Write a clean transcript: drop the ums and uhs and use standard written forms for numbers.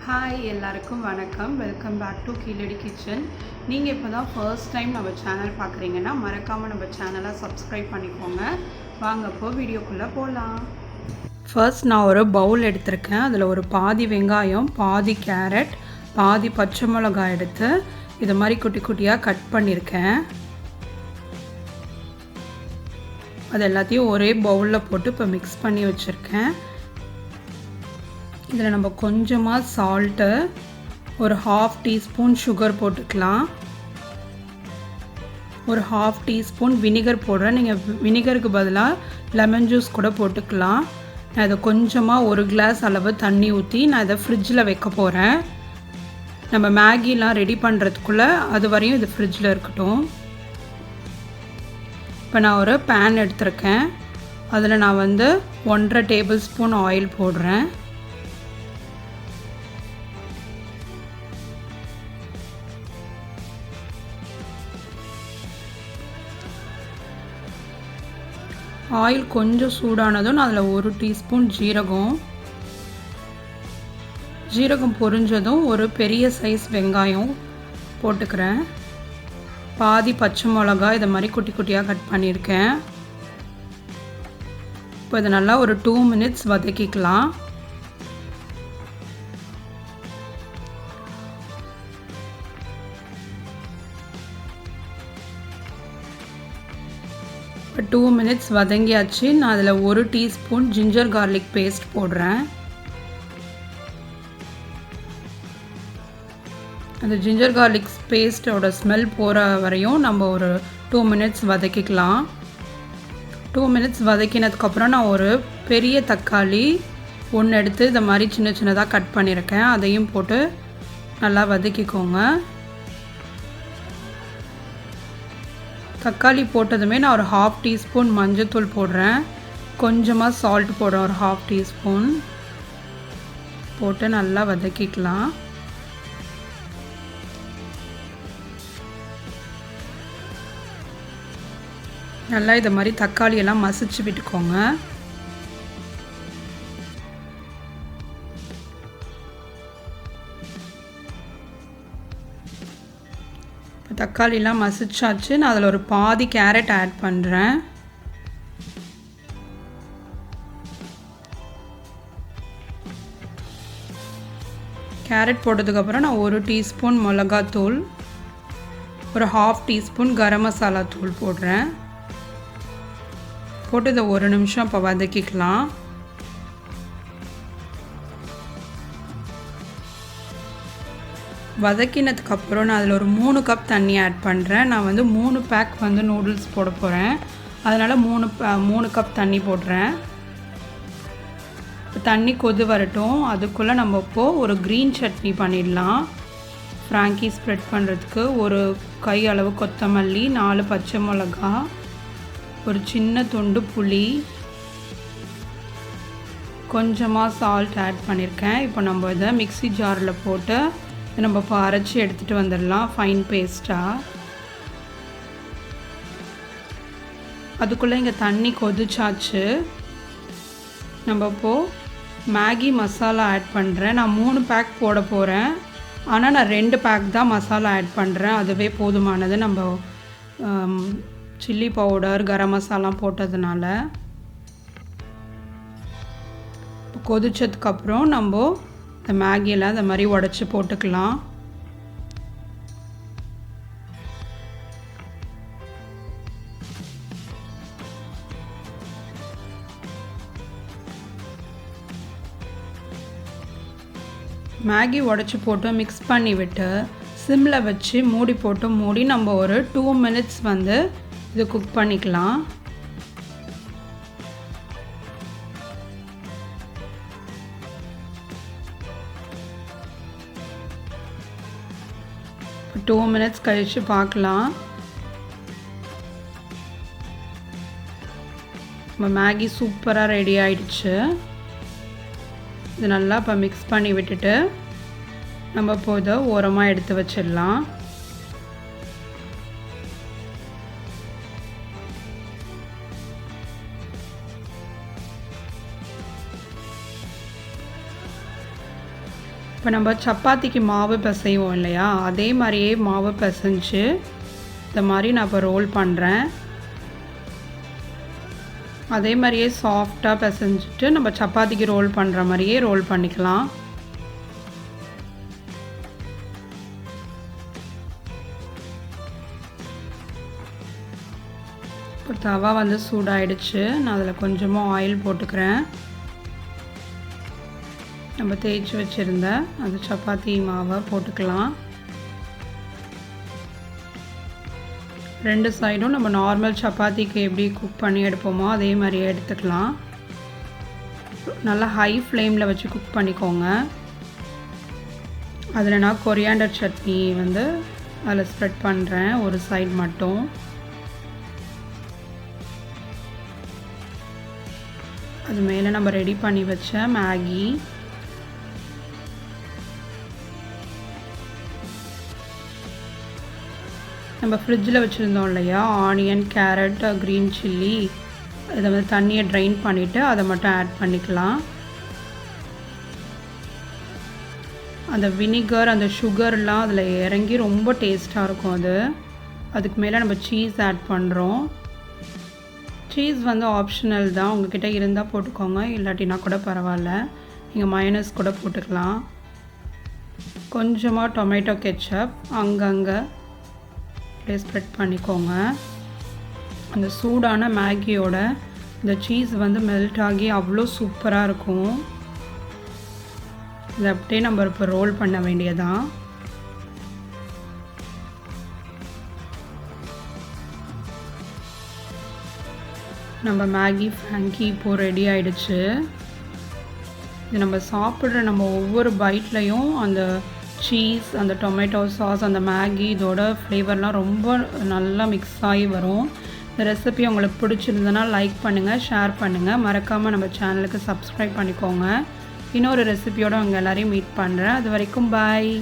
Hi எல்லாருக்கும் வணக்கம். Welcome back to Keeladi kitchen. நீங்கள் இப்போ தான் ஃபர்ஸ்ட் டைம் நம்ம சேனல் பார்க்குறீங்கன்னா மறக்காமல் நம்ம சேனலை சப்ஸ்கிரைப் பண்ணிக்கோங்க. வாங்க இப்போ வீடியோக்குள்ளே போகலாம். ஃபர்ஸ்ட் நான் ஒரு பவுல் எடுத்திருக்கேன். அதில் ஒரு பாதி வெங்காயம், பாதி கேரட், பாதி பச்சை மிளகாய் எடுத்து இது மாதிரி குட்டி குட்டியாக கட் பண்ணியிருக்கேன். அது எல்லாத்தையும் ஒரே பவுலில் போட்டு இப்போ மிக்ஸ் பண்ணி வச்சுருக்கேன். இதில் நம்ம கொஞ்சமாக சால்ட்டு, ஒரு ½ டீஸ்பூன் சுகர் போட்டுக்கலாம். ஒரு ½ டீஸ்பூன் வினிகர் போடுறேன். நீங்கள் வினிகருக்கு பதிலாக லெமன் ஜூஸ் கூட போட்டுக்கலாம். நான் இதை கொஞ்சமாக ஒரு கிளாஸ் அளவு தண்ணி ஊற்றி நான் இதை ஃப்ரிட்ஜில் வைக்க போகிறேன். நம்ம மேகிலாம் ரெடி பண்ணுறதுக்குள்ளே அது வரையும் இது ஃப்ரிட்ஜில் இருக்கட்டும். இப்போ நான் ஒரு பேன் எடுத்திருக்கேன். அதில் நான் 1½ டேபிள் ஸ்பூன் ஆயில் போடுறேன். ஆயில் கொஞ்சம் சூடானதும் நான் அதில் 1 டீஸ்பூன் ஜீரகம் பொரிஞ்சதும் ஒரு பெரிய சைஸ் வெங்காயம் போட்டுக்கிறேன். பாதி பச்சை மிளகாய் இதை மாதிரி குட்டி குட்டியாக கட் பண்ணியிருக்கேன். இப்போ இதை நல்லா ஒரு 2 மினிட்ஸ் வதக்கிக்கலாம். இப்போ 2 மினிட்ஸ் வதங்கியாச்சு. நான் அதில் 1 டீஸ்பூன் ஜிஞ்சர் கார்லிக் பேஸ்ட் போடுறேன். அந்த ஜிஞ்சர் கார்லிக் பேஸ்ட்டோட ஸ்மெல் போகிற வரையும் நம்ம ஒரு 2 மினிட்ஸ் வதக்கிக்கலாம். 2 மினிட்ஸ் வதக்கினதுக்கப்புறம் நான் ஒரு பெரிய தக்காளி ஒன்று எடுத்து இதை மாதிரி சின்ன சின்னதாக கட் பண்ணியிருக்கேன். அதையும் போட்டு நல்லா வதக்கிக்கோங்க. தக்காளி போட்டதுமே நான் ஒரு ½ டீஸ்பூன் மஞ்சத்தூள் போடுறேன். கொஞ்சமாக சால்ட் போடுறேன், ஒரு ½ டீஸ்பூன் போட்டு நல்லா வதக்கிக்கலாம். நல்லா இதை மாதிரி தக்காளியெல்லாம் மசிச்சு விட்டுக்கோங்க. தக்காளிலாம் மசிச்சாச்சு. நான் அதில் ஒரு பாதி கேரட் ஆட் பண்ணுறேன். கேரட் போட்டதுக்கப்புறம் நான் 1 டீஸ்பூன் மிளகாத்தூள், ஒரு ½ டீஸ்பூன் கரம் மசாலா தூள் போடுறேன். போட்டு இதை 1 நிமிஷம் இப்போ வதக்கிக்கலாம். வதக்கினதுக்கப்புறம் நான் அதில் ஒரு 3 கப் தண்ணி ஆட் பண்ணுறேன். நான் 3 பேக் நூடுல்ஸ் போட போகிறேன். அதனால் 3 கப் தண்ணி போடுறேன். தண்ணி கொதி வரட்டும். அதுக்குள்ளே நம்ம இப்போது ஒரு க்ரீன் சட்னி பண்ணிடலாம். ஃப்ராங்கி ஸ்ப்ரெட் பண்ணுறதுக்கு ஒரு கை அளவு கொத்தமல்லி, 4 பச்சை மிளகா, ஒரு சின்ன துண்டு புளி, கொஞ்சமாக சால்ட் ஆட் பண்ணியிருக்கேன். இப்போ நம்ம இதை மிக்ஸி ஜாரில் போட்டு நம்ம இப்போ அரைச்சி எடுத்துகிட்டு வந்துடலாம் ஃபைன் பேஸ்ட்டாக. அதுக்குள்ளே இங்கே தண்ணி கொதிச்சாச்சு. நம்ம இப்போது மேகி மசாலா ஆட் பண்ணுறேன். நான் 3 பேக் போட போகிறேன். ஆனால் நான் 2 பேக் தான் மசாலா ஆட் பண்ணுறேன். அதுவே போதுமானது. நம்ம சில்லி பவுடர், கரம் மசாலா போட்டதுனால. இப்போ கொதிச்சதுக்கப்புறம் நம்ம இந்த மேகியெல்லாம் இந்த மாதிரி உடச்சி போட்டுக்கலாம். மேகி உடச்சி போட்டு மிக்ஸ் பண்ணி விட்டு சிம்மில் வச்சு மூடி நம்ம ஒரு 2 மினிட்ஸ் இது குக் பண்ணிக்கலாம். இப்போ 2 மினிட்ஸ் கழித்து பார்க்கலாம். நம்ம மேகி சூப்பராக ரெடி ஆயிடுச்சு. இது நல்லா இப்போ மிக்ஸ் பண்ணி விட்டுட்டு நம்ம இப்போ இதை ஓரமாக எடுத்து வச்சிடலாம். இப்போ நம்ம சப்பாத்திக்கு மாவு பிசைவோம் இல்லையா, அதே மாதிரியே மாவு பிசைஞ்சு இந்த மாதிரி நான் இப்போ ரோல் பண்ணுறேன். அதே மாதிரியே சாஃப்டாக பிசைஞ்சிட்டு நம்ம சப்பாத்திக்கு ரோல் பண்ணுற மாதிரியே ரோல் பண்ணிக்கலாம். இப்போ தவா வந்து சூடாயிடுச்சு. நான் அதில் கொஞ்சமாக ஆயில் போட்டுக்கிறேன். நம்ம தேய்ச்சி வச்சுருந்த அந்த சப்பாத்தி மாவை போட்டுக்கலாம். 2 சைடும் நம்ம நார்மல் சப்பாத்திக்கு எப்படி குக் பண்ணி எடுப்போமோ அதே மாதிரியே எடுத்துக்கலாம். நல்லா ஹை ஃப்ளேமில் வச்சு குக் பண்ணிக்கோங்க. அதில் நான் கொரியாண்டர் சட்னி வந்து அதில் ஸ்ப்ரெட் பண்ணுறேன், ஒரு சைடு மட்டும். அது மேலே நம்ம ரெடி பண்ணி வச்ச மேகி, நம்ம ஃப்ரிட்ஜில் வச்சுருந்தோம் இல்லையா ஆனியன், கேரட், க்ரீன் சில்லி, இதை வந்து தண்ணியை ட்ரைன் பண்ணிவிட்டு அதை மட்டும் ஆட் பண்ணிக்கலாம். அந்த வினிகர், அந்த சுகர்லாம் அதில் இறங்கி ரொம்ப டேஸ்ட்டாக இருக்கும் அது. அதுக்கு மேலே நம்ம சீஸ் ஆட் பண்ணுறோம். சீஸ் வந்து ஆப்ஷனல் தான், உங்கள்கிட்ட இருந்தால் போட்டுக்கோங்க, இல்லாட்டினா கூட பரவாயில்ல. நீங்கள் மயோனைஸ் கூட போட்டுக்கலாம். கொஞ்சமாக டொமேட்டோ கெச்சப் அங்கங்கே ஸ்ப்ரெட் பண்ணிக்கோங்க. அந்த சூடான மேகியோட இந்த சீஸ் வந்து மெல்ட் ஆகி அவ்வளோ சூப்பராக இருக்கும். இதை அப்படியே நம்ம இப்போ ரோல் பண்ண வேண்டியதான். நம்ம மேகி ஃப்ராங்கி இப்போது ரெடி ஆகிடுச்சு. இது நம்ம சாப்பிட்ற நம்ம ஒவ்வொரு பைட்லேயும் அந்த சீஸ், அந்த டொமேட்டோ சாஸ், அந்த மேகி, இதோட ஃப்ளேவர்லாம் ரொம்ப நல்லா மிக்ஸ் ஆகி வரும். இந்த ரெசிபி உங்களுக்கு பிடிச்சிருந்ததுன்னா லைக் பண்ணுங்கள், ஷேர் பண்ணுங்கள், மறக்காமல் நம்ம சேனலுக்கு சப்ஸ்கிரைப் பண்ணிக்கோங்க. இன்னொரு ரெசிபியோடு உங்கள் எல்லோரையும் மீட் பண்ணுறேன். அது வரைக்கும் பாய்.